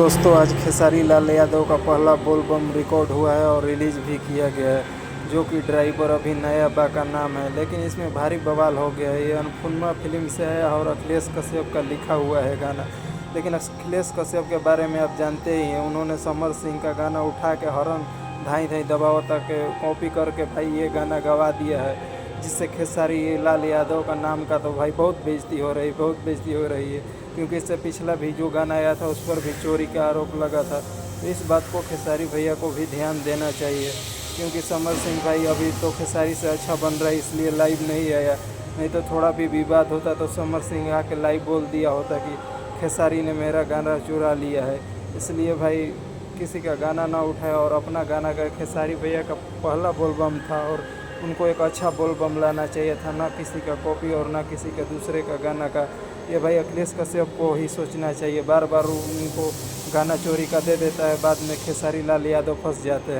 दोस्तों आज खेसारी लाल यादव का पहला बोलबम रिकॉर्ड हुआ है और रिलीज़ भी किया गया है, जो कि ड्राइवर अभी नया बा का नाम है। लेकिन इसमें भारी बवाल हो गया है। ये अन्नपूर्णा फिल्म से है और अखिलेश कश्यप का लिखा हुआ है गाना। लेकिन अखिलेश कश्यप के बारे में आप जानते ही हैं, उन्होंने समर सिंह का गाना उठा के हॉर्न धाई धाई दबाव तक कॉपी करके भाई ये गाना गवा दिया है, जिससे खेसारी लाल यादव का नाम का तो भाई बहुत बेइज्जती हो रही है। क्योंकि इससे पिछला भी जो गाना आया था उस पर भी चोरी का आरोप लगा था। तो इस बात को खेसारी भैया को भी ध्यान देना चाहिए, क्योंकि समर सिंह भाई अभी तो खेसारी से अच्छा बन रहा है, इसलिए लाइव नहीं आया। नहीं तो थोड़ा भी विवाद होता तो समर सिंह आके लाइव बोल दिया होता कि खेसारी ने मेरा गाना चुरा लिया है। इसलिए भाई किसी का गाना ना उठाए और अपना गाना का, खेसारी भैया का पहला बोलबम था और उनको एक अच्छा बोलबम लाना चाहिए था, ना किसी का कॉपी और ना किसी का दूसरे का गाना का। ये भाई अखिलेश कश्यप को ही सोचना चाहिए। बार बार उनको गाना चोरी का दे देता है, बाद में खेसारी लाल यादव फंस जाते हैं।